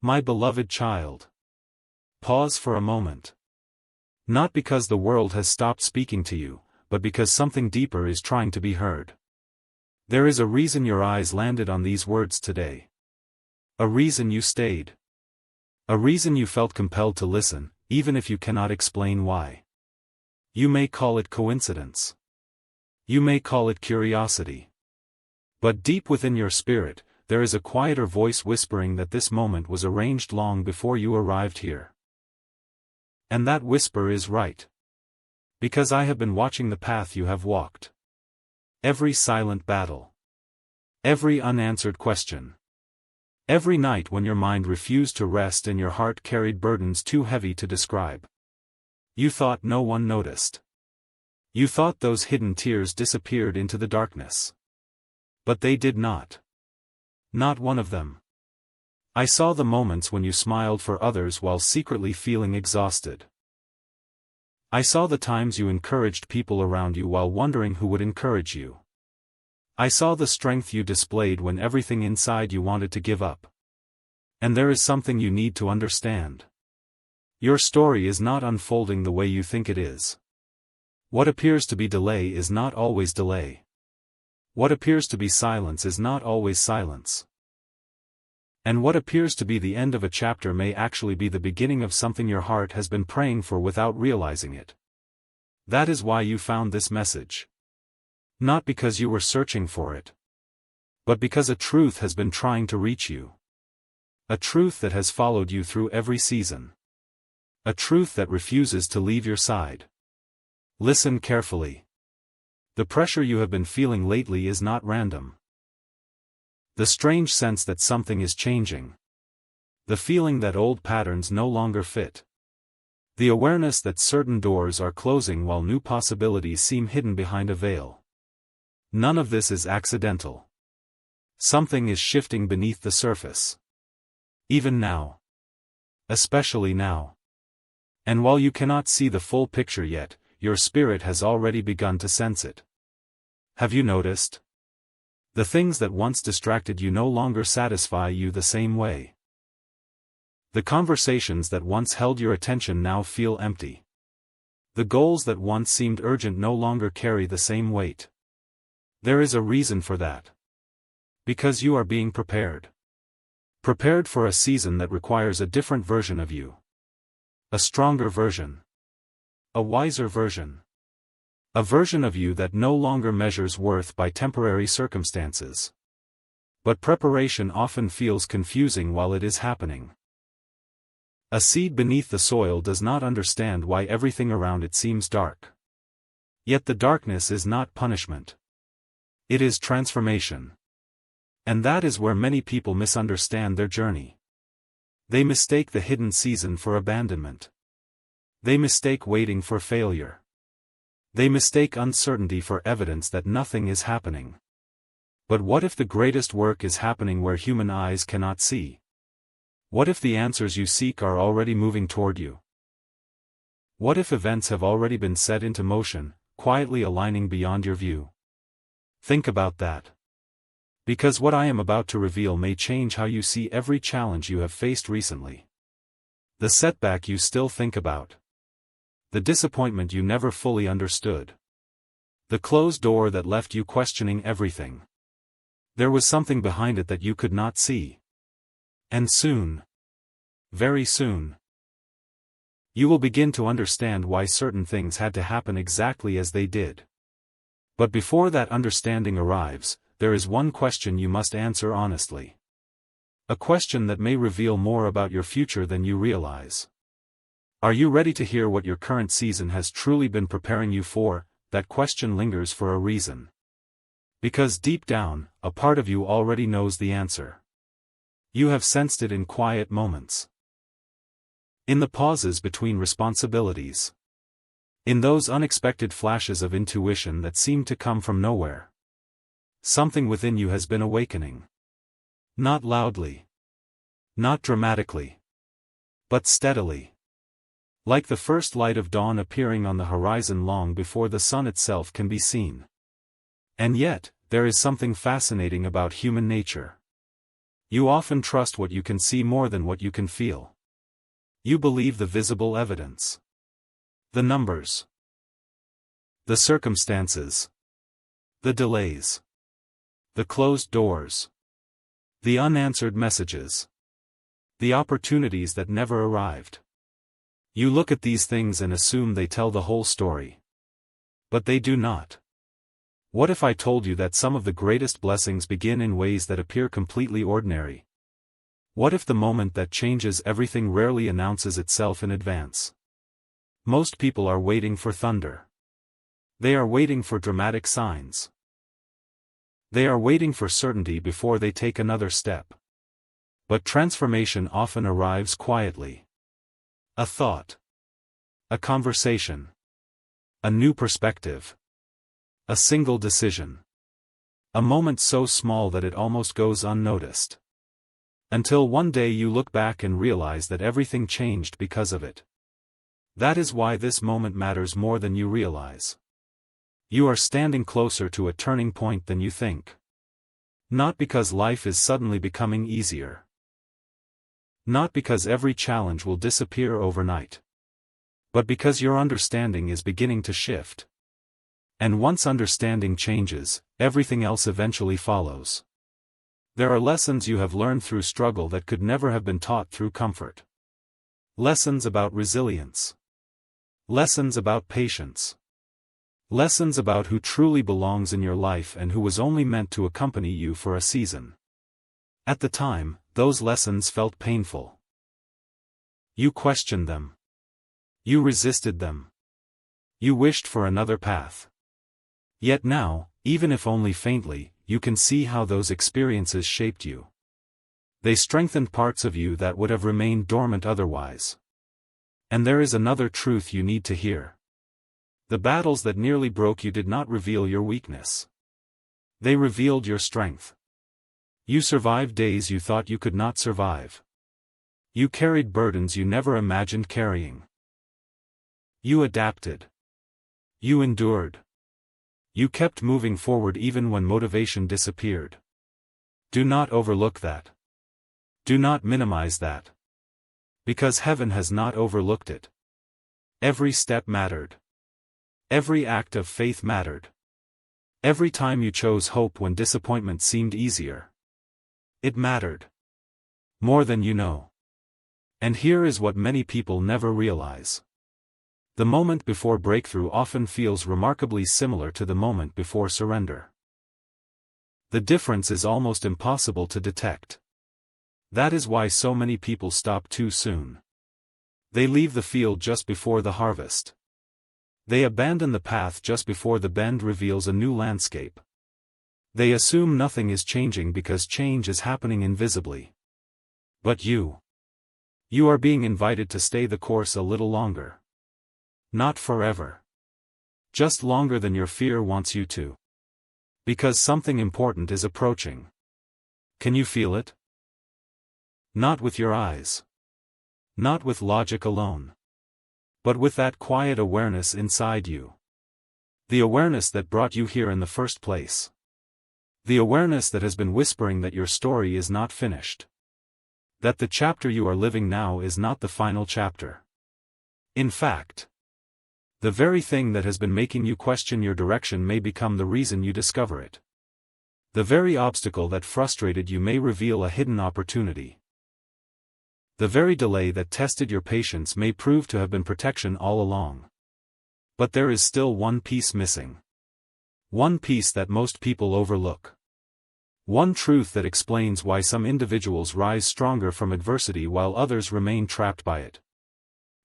My beloved child. Pause for a moment. Not because the world has stopped speaking to you, but because something deeper is trying to be heard. There is a reason your eyes landed on these words today. A reason you stayed. A reason you felt compelled to listen, even if you cannot explain why. You may call it coincidence. You may call it curiosity. But deep within your spirit, there is a quieter voice whispering that this moment was arranged long before you arrived here. And that whisper is right. Because I have been watching the path you have walked. Every silent battle. Every unanswered question. Every night when your mind refused to rest and your heart carried burdens too heavy to describe. You thought no one noticed. You thought those hidden tears disappeared into the darkness. But they did not. Not one of them. I saw the moments when you smiled for others while secretly feeling exhausted. I saw the times you encouraged people around you while wondering who would encourage you. I saw the strength you displayed when everything inside you wanted to give up. And there is something you need to understand. Your story is not unfolding the way you think it is. What appears to be delay is not always delay. What appears to be silence is not always silence. And what appears to be the end of a chapter may actually be the beginning of something your heart has been praying for without realizing it. That is why you found this message. Not because you were searching for it. But because a truth has been trying to reach you. A truth that has followed you through every season. A truth that refuses to leave your side. Listen carefully. The pressure you have been feeling lately is not random. The strange sense that something is changing. The feeling that old patterns no longer fit. The awareness that certain doors are closing while new possibilities seem hidden behind a veil. None of this is accidental. Something is shifting beneath the surface. Even now. Especially now. And while you cannot see the full picture yet, your spirit has already begun to sense it. Have you noticed? The things that once distracted you no longer satisfy you the same way. The conversations that once held your attention now feel empty. The goals that once seemed urgent no longer carry the same weight. There is a reason for that. Because you are being prepared. Prepared for a season that requires a different version of you. A stronger version. A wiser version. A version of you that no longer measures worth by temporary circumstances. But preparation often feels confusing while it is happening. A seed beneath the soil does not understand why everything around it seems dark. Yet the darkness is not punishment. It is transformation. And that is where many people misunderstand their journey. They mistake the hidden season for abandonment. They mistake waiting for failure. They mistake uncertainty for evidence that nothing is happening. But what if the greatest work is happening where human eyes cannot see? What if the answers you seek are already moving toward you? What if events have already been set into motion, quietly aligning beyond your view? Think about that. Because what I am about to reveal may change how you see every challenge you have faced recently. The setback you still think about. The disappointment you never fully understood. The closed door that left you questioning everything. There was something behind it that you could not see. And soon, very soon, you will begin to understand why certain things had to happen exactly as they did. But before that understanding arrives, there is one question you must answer honestly. A question that may reveal more about your future than you realize. Are you ready to hear what your current season has truly been preparing you for? That question lingers for a reason. Because deep down, a part of you already knows the answer. You have sensed it in quiet moments. In the pauses between responsibilities. In those unexpected flashes of intuition that seem to come from nowhere. Something within you has been awakening. Not loudly. Not dramatically. But steadily. Like the first light of dawn appearing on the horizon long before the sun itself can be seen. And yet, there is something fascinating about human nature. You often trust what you can see more than what you can feel. You believe the visible evidence. The numbers. The circumstances. The delays. The closed doors. The unanswered messages. The opportunities that never arrived. You look at these things and assume they tell the whole story. But they do not. What if I told you that some of the greatest blessings begin in ways that appear completely ordinary? What if the moment that changes everything rarely announces itself in advance? Most people are waiting for thunder. They are waiting for dramatic signs. They are waiting for certainty before they take another step. But transformation often arrives quietly. A thought. A conversation. A new perspective. A single decision. A moment so small that it almost goes unnoticed. Until one day you look back and realize that everything changed because of it. That is why this moment matters more than you realize. You are standing closer to a turning point than you think. Not because life is suddenly becoming easier. Not because every challenge will disappear overnight. But because your understanding is beginning to shift. And once understanding changes, everything else eventually follows. There are lessons you have learned through struggle that could never have been taught through comfort. Lessons about resilience. Lessons about patience. Lessons about who truly belongs in your life and who was only meant to accompany you for a season. At the time, those lessons felt painful. You questioned them. You resisted them. You wished for another path. Yet now, even if only faintly, you can see how those experiences shaped you. They strengthened parts of you that would have remained dormant otherwise. And there is another truth you need to hear. The battles that nearly broke you did not reveal your weakness. They revealed your strength. You survived days you thought you could not survive. You carried burdens you never imagined carrying. You adapted. You endured. You kept moving forward even when motivation disappeared. Do not overlook that. Do not minimize that. Because heaven has not overlooked it. Every step mattered. Every act of faith mattered. Every time you chose hope when disappointment seemed easier. It mattered. More than you know. And here is what many people never realize. The moment before breakthrough often feels remarkably similar to the moment before surrender. The difference is almost impossible to detect. That is why so many people stop too soon. They leave the field just before the harvest. They abandon the path just before the bend reveals a new landscape. They assume nothing is changing because change is happening invisibly. But you are being invited to stay the course a little longer. Not forever. Just longer than your fear wants you to. Because something important is approaching. Can you feel it? Not with your eyes. Not with logic alone. But with that quiet awareness inside you. The awareness that brought you here in the first place. The awareness that has been whispering that your story is not finished. That the chapter you are living now is not the final chapter. In fact, the very thing that has been making you question your direction may become the reason you discover it. The very obstacle that frustrated you may reveal a hidden opportunity. The very delay that tested your patience may prove to have been protection all along. But there is still one piece missing. One piece that most people overlook. One truth that explains why some individuals rise stronger from adversity while others remain trapped by it.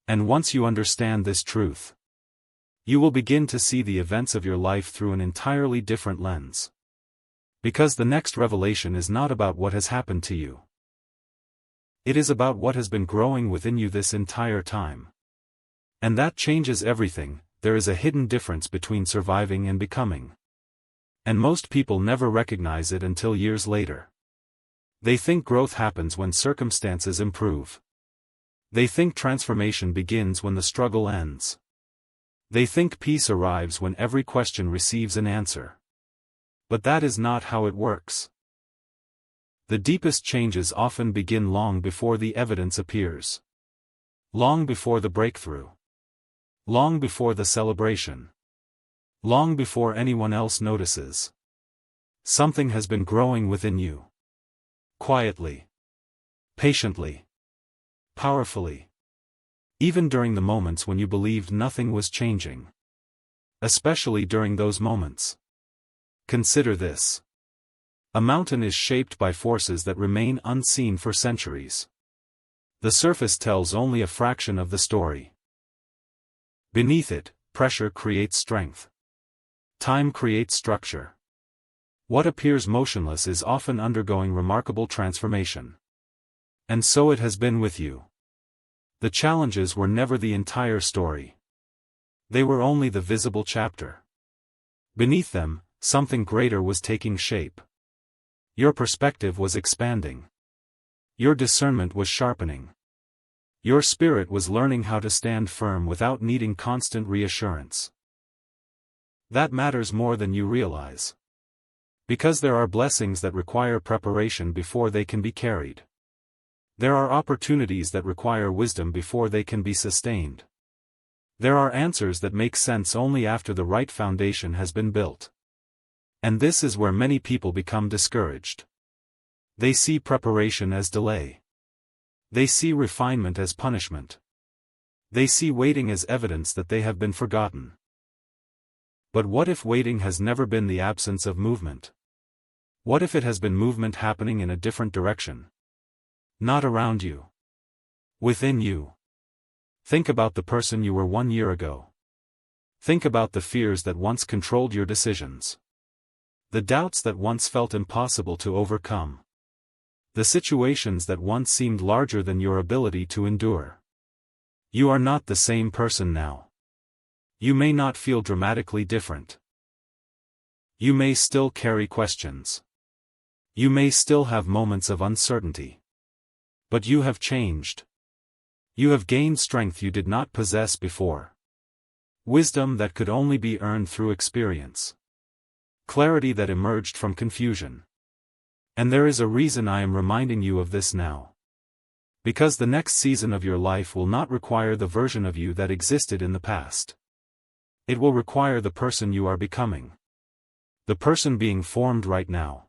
And once you understand this truth, you will begin to see the events of your life through an entirely different lens. Because the next revelation is not about what has happened to you. It is about what has been growing within you this entire time. And that changes everything. There is a hidden difference between surviving and becoming. And most people never recognize it until years later. They think growth happens when circumstances improve. They think transformation begins when the struggle ends. They think peace arrives when every question receives an answer. But that is not how it works. The deepest changes often begin long before the evidence appears. Long before the breakthrough. Long before the celebration. Long before anyone else notices. Something has been growing within you. Quietly. Patiently. Powerfully. Even during the moments when you believed nothing was changing. Especially during those moments. Consider this. A mountain is shaped by forces that remain unseen for centuries. The surface tells only a fraction of the story. Beneath it, pressure creates strength. Time creates structure. What appears motionless is often undergoing remarkable transformation. And so it has been with you. The challenges were never the entire story. They were only the visible chapter. Beneath them, something greater was taking shape. Your perspective was expanding. Your discernment was sharpening. Your spirit was learning how to stand firm without needing constant reassurance. That matters more than you realize. Because there are blessings that require preparation before they can be carried. There are opportunities that require wisdom before they can be sustained. There are answers that make sense only after the right foundation has been built. And this is where many people become discouraged. They see preparation as delay. They see refinement as punishment. They see waiting as evidence that they have been forgotten. But what if waiting has never been the absence of movement? What if it has been movement happening in a different direction? Not around you. Within you. Think about the person you were 1 year ago. Think about the fears that once controlled your decisions. The doubts that once felt impossible to overcome. The situations that once seemed larger than your ability to endure. You are not the same person now. You may not feel dramatically different. You may still carry questions. You may still have moments of uncertainty. But you have changed. You have gained strength you did not possess before. Wisdom that could only be earned through experience. Clarity that emerged from confusion. And there is a reason I am reminding you of this now. Because the next season of your life will not require the version of you that existed in the past. It will require the person you are becoming. The person being formed right now.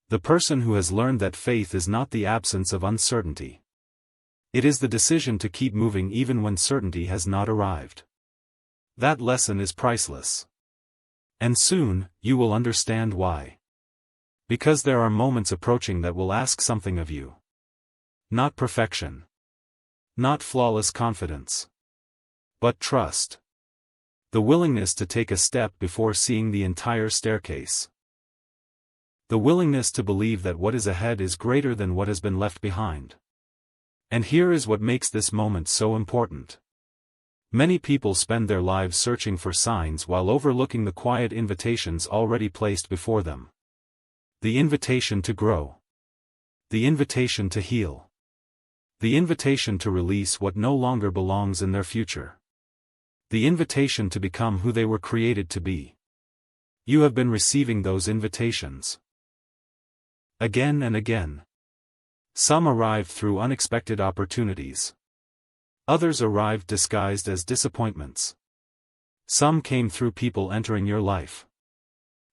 The person who has learned that faith is not the absence of uncertainty. It is the decision to keep moving even when certainty has not arrived. That lesson is priceless. And soon, you will understand why. Because there are moments approaching that will ask something of you. Not perfection. Not flawless confidence. But trust. The willingness to take a step before seeing the entire staircase. The willingness to believe that what is ahead is greater than what has been left behind. And here is what makes this moment so important. Many people spend their lives searching for signs while overlooking the quiet invitations already placed before them. The invitation to grow. The invitation to heal. The invitation to release what no longer belongs in their future. The invitation to become who they were created to be. You have been receiving those invitations. Again and again. Some arrived through unexpected opportunities. Others arrived disguised as disappointments. Some came through people entering your life.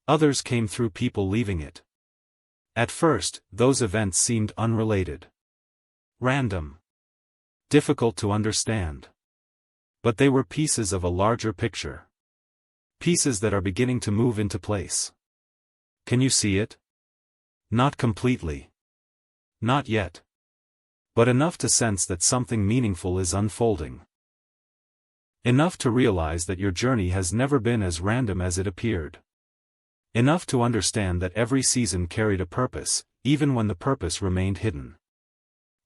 Others came through people leaving it. At first, those events seemed unrelated. Random. Difficult to understand. But they were pieces of a larger picture. Pieces that are beginning to move into place. Can you see it? Not completely. Not yet. But enough to sense that something meaningful is unfolding. Enough to realize that your journey has never been as random as it appeared. Enough to understand that every season carried a purpose, even when the purpose remained hidden.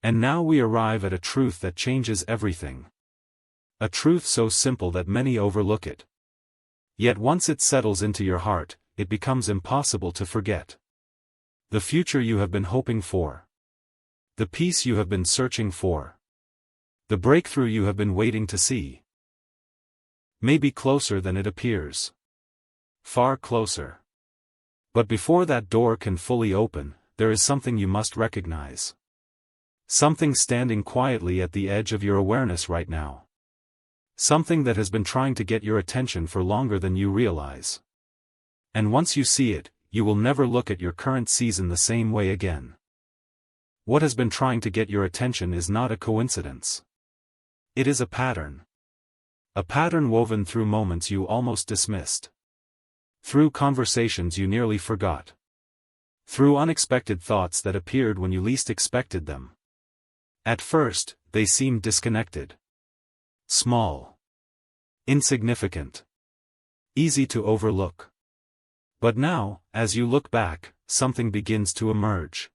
And now we arrive at a truth that changes everything. A truth so simple that many overlook it. Yet once it settles into your heart, it becomes impossible to forget. The future you have been hoping for. The peace you have been searching for. The breakthrough you have been waiting to see. May be closer than it appears. Far closer. But before that door can fully open, there is something you must recognize. Something standing quietly at the edge of your awareness right now. Something that has been trying to get your attention for longer than you realize. And once you see it, you will never look at your current season the same way again. What has been trying to get your attention is not a coincidence. It is a pattern. A pattern woven through moments you almost dismissed. Through conversations you nearly forgot. Through unexpected thoughts that appeared when you least expected them. At first, they seemed disconnected. Small. Insignificant. Easy to overlook. But now, as you look back, something begins to emerge.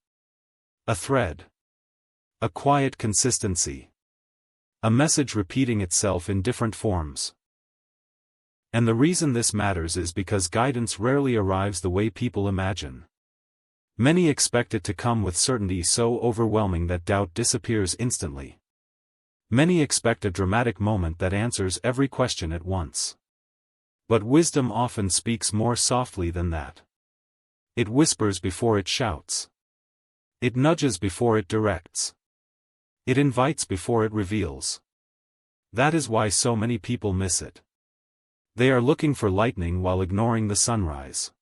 A thread. A quiet consistency. A message repeating itself in different forms. And the reason this matters is because guidance rarely arrives the way people imagine. Many expect it to come with certainty so overwhelming that doubt disappears instantly. Many expect a dramatic moment that answers every question at once. But wisdom often speaks more softly than that. It whispers before it shouts. It nudges before it directs. It invites before it reveals. That is why so many people miss it. They are looking for lightning while ignoring the sunrise.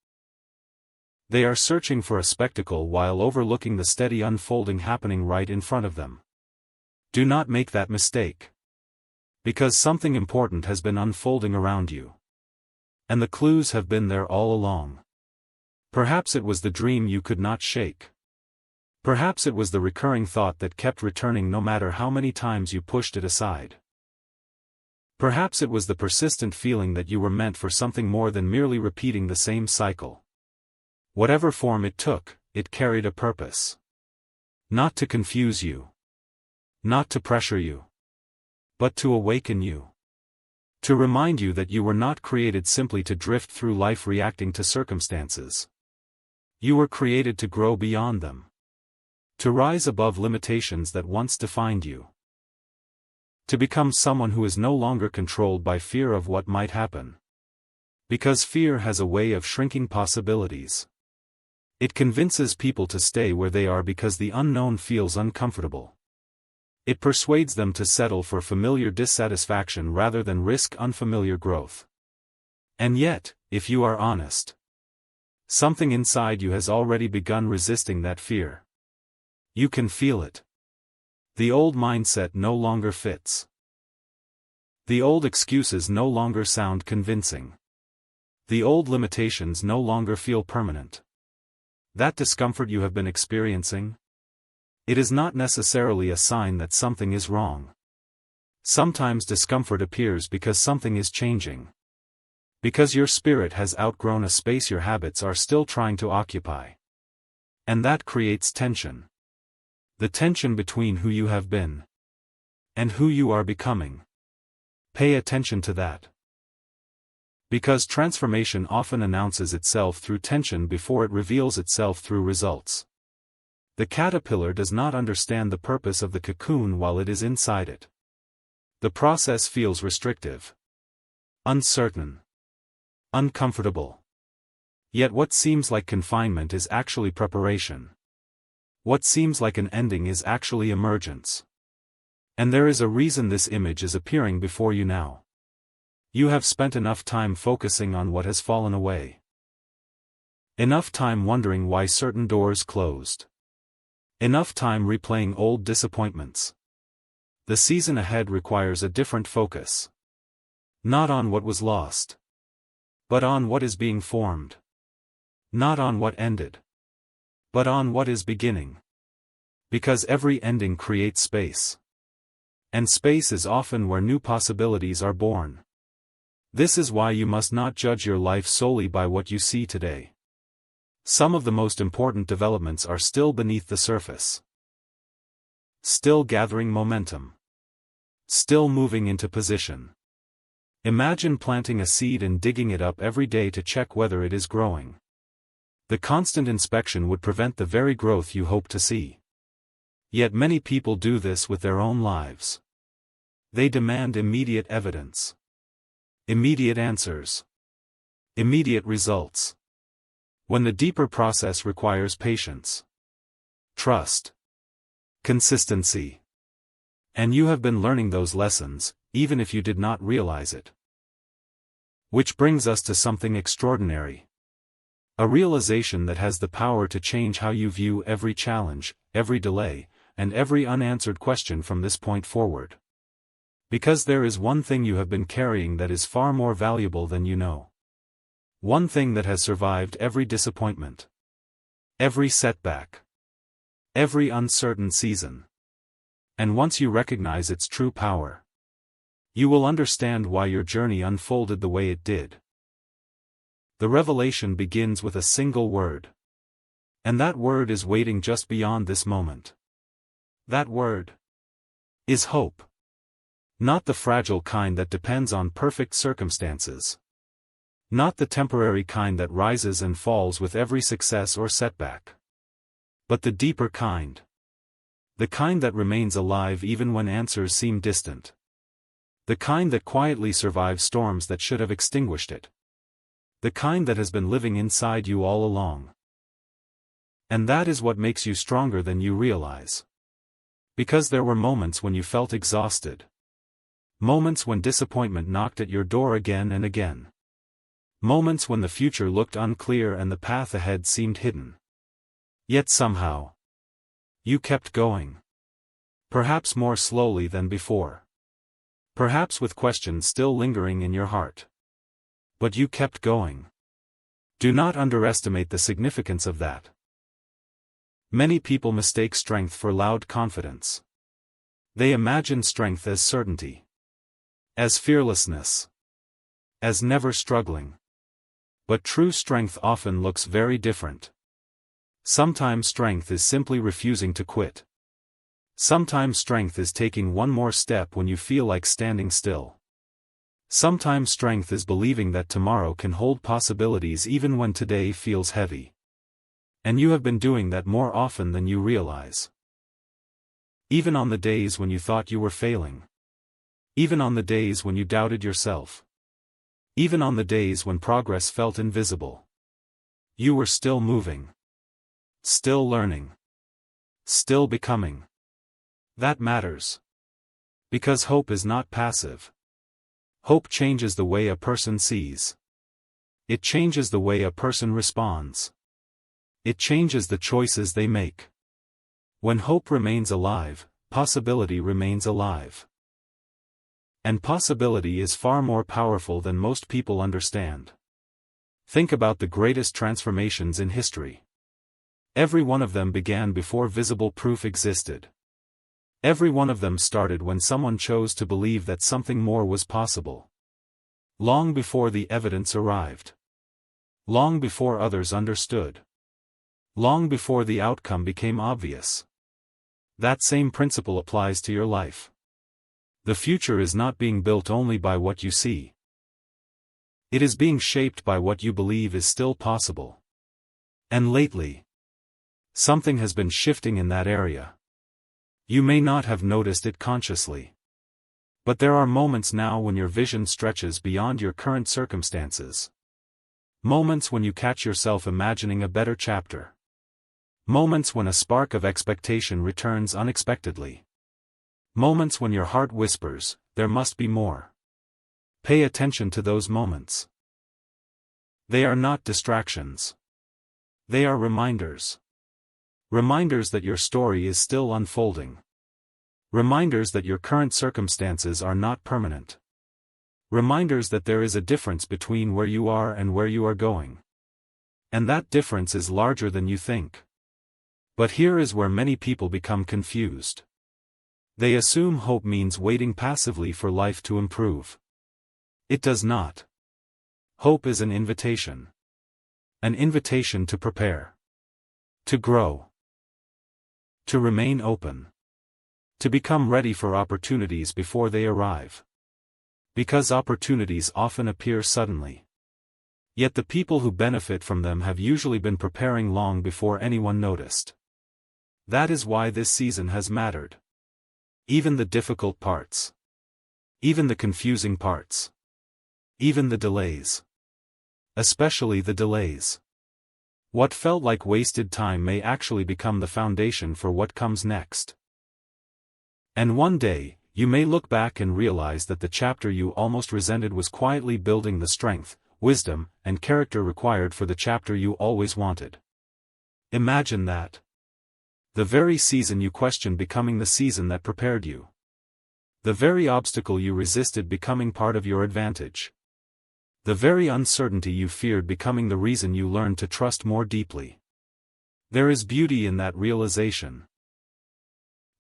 They are searching for a spectacle while overlooking the steady unfolding happening right in front of them. Do not make that mistake. Because something important has been unfolding around you. And the clues have been there all along. Perhaps it was the dream you could not shake. Perhaps it was the recurring thought that kept returning no matter how many times you pushed it aside. Perhaps it was the persistent feeling that you were meant for something more than merely repeating the same cycle. Whatever form it took, it carried a purpose. Not to confuse you. Not to pressure you. But to awaken you. To remind you that you were not created simply to drift through life reacting to circumstances. You were created to grow beyond them. To rise above limitations that once defined you. To become someone who is no longer controlled by fear of what might happen. Because fear has a way of shrinking possibilities. It convinces people to stay where they are because the unknown feels uncomfortable. It persuades them to settle for familiar dissatisfaction rather than risk unfamiliar growth. And yet, if you are honest, something inside you has already begun resisting that fear. You can feel it. The old mindset no longer fits. The old excuses no longer sound convincing. The old limitations no longer feel permanent. That discomfort you have been experiencing? It is not necessarily a sign that something is wrong. Sometimes discomfort appears because something is changing. Because your spirit has outgrown a space your habits are still trying to occupy. And that creates tension. The tension between who you have been and who you are becoming. Pay attention to that. Because transformation often announces itself through tension before it reveals itself through results. The caterpillar does not understand the purpose of the cocoon while it is inside it. The process feels restrictive, uncertain, uncomfortable. Yet what seems like confinement is actually preparation. What seems like an ending is actually emergence. And there is a reason this image is appearing before you now. You have spent enough time focusing on what has fallen away. Enough time wondering why certain doors closed. Enough time replaying old disappointments. The season ahead requires a different focus. Not on what was lost. But on what is being formed. Not on what ended. But on what is beginning. Because every ending creates space. And space is often where new possibilities are born. This is why you must not judge your life solely by what you see today. Some of the most important developments are still beneath the surface. Still gathering momentum. Still moving into position. Imagine planting a seed and digging it up every day to check whether it is growing. The constant inspection would prevent the very growth you hope to see. Yet many people do this with their own lives. They demand immediate evidence. Immediate answers. Immediate results. When the deeper process requires patience. trust, consistency. And you have been learning those lessons, even if you did not realize it. Which brings us to something extraordinary. A realization that has the power to change how you view every challenge, every delay, and every unanswered question from this point forward. Because there is one thing you have been carrying that is far more valuable than you know. One thing that has survived every disappointment, every setback, every uncertain season. And once you recognize its true power, you will understand why your journey unfolded the way it did. The revelation begins with a single word. And that word is waiting just beyond this moment. That word is hope. Not the fragile kind that depends on perfect circumstances. Not the temporary kind that rises and falls with every success or setback. But the deeper kind. The kind that remains alive even when answers seem distant. The kind that quietly survives storms that should have extinguished it. The kind that has been living inside you all along. And that is what makes you stronger than you realize. Because there were moments when you felt exhausted. Moments when disappointment knocked at your door again and again. Moments when the future looked unclear and the path ahead seemed hidden. Yet somehow, you kept going. Perhaps more slowly than before. Perhaps with questions still lingering in your heart. But you kept going. Do not underestimate the significance of that. Many people mistake strength for loud confidence. They imagine strength as certainty, as fearlessness, as never struggling. But true strength often looks very different. Sometimes strength is simply refusing to quit. Sometimes strength is taking one more step when you feel like standing still. Sometimes strength is believing that tomorrow can hold possibilities even when today feels heavy. And you have been doing that more often than you realize. Even on the days when you thought you were failing. Even on the days when you doubted yourself. Even on the days when progress felt invisible. You were still moving. Still learning. Still becoming. That matters. Because hope is not passive. Hope changes the way a person sees. It changes the way a person responds. It changes the choices they make. When hope remains alive, possibility remains alive. And possibility is far more powerful than most people understand. Think about the greatest transformations in history. Every one of them began before visible proof existed. Every one of them started when someone chose to believe that something more was possible. Long before the evidence arrived. Long before others understood. Long before the outcome became obvious. That same principle applies to your life. The future is not being built only by what you see. It is being shaped by what you believe is still possible. And lately, something has been shifting in that area. You may not have noticed it consciously. But there are moments now when your vision stretches beyond your current circumstances. Moments when you catch yourself imagining a better chapter. Moments when a spark of expectation returns unexpectedly. Moments when your heart whispers, there must be more. Pay attention to those moments. They are not distractions. They are reminders. Reminders that your story is still unfolding. Reminders that your current circumstances are not permanent. Reminders that there is a difference between where you are and where you are going. And that difference is larger than you think. But here is where many people become confused. They assume hope means waiting passively for life to improve. It does not. Hope is an invitation. An invitation to prepare. To grow. To remain open. To become ready for opportunities before they arrive. Because opportunities often appear suddenly. Yet the people who benefit from them have usually been preparing long before anyone noticed. That is why this season has mattered. Even the difficult parts. Even the confusing parts. Even the delays. Especially the delays. What felt like wasted time may actually become the foundation for what comes next. And one day, you may look back and realize that the chapter you almost resented was quietly building the strength, wisdom, and character required for the chapter you always wanted. Imagine that. The very season you questioned becoming the season that prepared you. The very obstacle you resisted becoming part of your advantage. The very uncertainty you feared becoming the reason you learned to trust more deeply. There is beauty in that realization.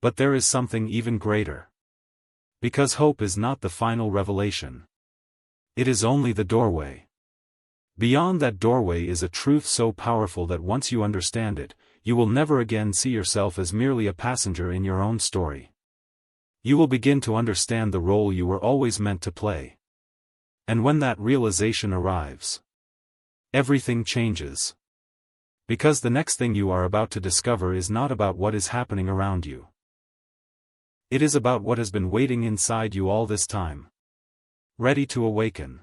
But there is something even greater. Because hope is not the final revelation. It is only the doorway. Beyond that doorway is a truth so powerful that once you understand it, you will never again see yourself as merely a passenger in your own story. You will begin to understand the role you were always meant to play. And when that realization arrives, everything changes. Because the next thing you are about to discover is not about what is happening around you. It is about what has been waiting inside you all this time. Ready to awaken.